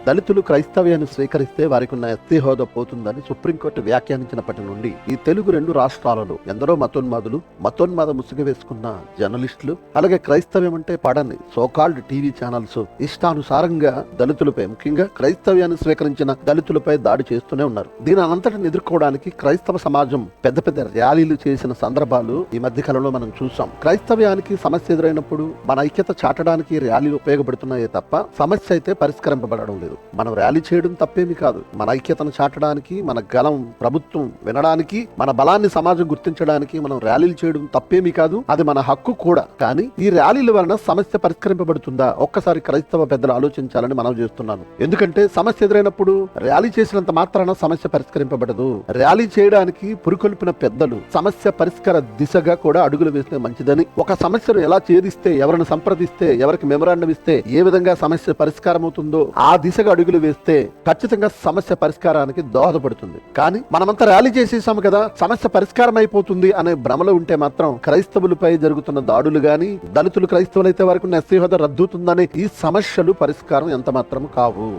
దళితులు క్రైస్తవ్యాన్ని స్వీకరిస్తే వారికి ఉన్న ఎస్సీ హోదా పోతుందని సుప్రీంకోర్టు వ్యాఖ్యానించినప్పటి నుండి ఈ తెలుగు రెండు రాష్ట్రాలలో ఎందరో మతోన్మాద ముసుగు వేసుకున్న జర్నలిస్టులు, అలాగే క్రైస్తవ్యం అంటే పడని సోకాల్డ్ టీవీ ఛానల్స్ ఇష్టానుసారంగా దళితులపై, ముఖ్యంగా క్రైస్తవ్యాన్ని స్వీకరించిన దళితులపై దాడి చేస్తూనే ఉన్నారు. దీని అంతటిని ఎదుర్కోవడానికి క్రైస్తవ సమాజం పెద్ద పెద్ద ర్యాలీలు చేసిన సందర్భాలు ఈ మధ్య కాలంలో మనం చూసాం. క్రైస్తవ్యానికి సమస్య ఎదురైనప్పుడు మన ఐక్యత చాటడానికి ర్యాలీలు ఉపయోగపడుతున్నాయే తప్ప సమస్య అయితే పరిష్కరింపబడడం లేదు. మనం ర్యాలీ చేయడం తప్పేమి కాదు. మన ఐక్యతను చాటడానికి, మన గలం ప్రభుత్వం వినడానికి, మన బలాన్ని సమాజం గుర్తించడానికి మనం ర్యాలీలు చేయడం తప్పేమి కాదు. అది మన హక్కు కూడా. కానీ ఈ ర్యాలీల వలన సమస్య పరిష్కరింపబడుతుందా? ఒక్కసారి క్రైస్తవ పెద్దలు ఆలోచించాలని మనం చేస్తున్నాను. ఎందుకంటే సమస్య ఎదురైనప్పుడు ర్యాలీ చేసినంత మాత్రాన సమస్య పరిష్కరింపబడదు. ర్యాలీ చేయడానికి పురుకొల్పిన పెద్దలు సమస్య పరిష్కార దిశగా కూడా అడుగులు వేస్తే మంచిదని, ఒక సమస్యను ఎలా ఛేదిస్తే, ఎవరిని సంప్రదిస్తే, ఎవరికి మెమరాండం ఇస్తే ఏ విధంగా సమస్య పరిష్కారం అవుతుందో ఆ దిశగా అడుగులు వేస్తే ఖచ్చితంగా సమస్య పరిష్కారానికి దోహదపడుతుంది. కానీ మనమంతా ర్యాలీ చేసేసాము కదా, సమస్య పరిష్కారం అయిపోతుంది అనే భ్రమలో ఉంటే మాత్రం క్రైస్తవులపై జరుగుతున్న దాడులు గాని, దళితులు క్రైస్తవులైతే వారికి ఉన్న ఎస్సీ హోదా రద్దవుతుందనే ఈ సమస్యలు పరిష్కారం ఎంత మాత్రం కావు.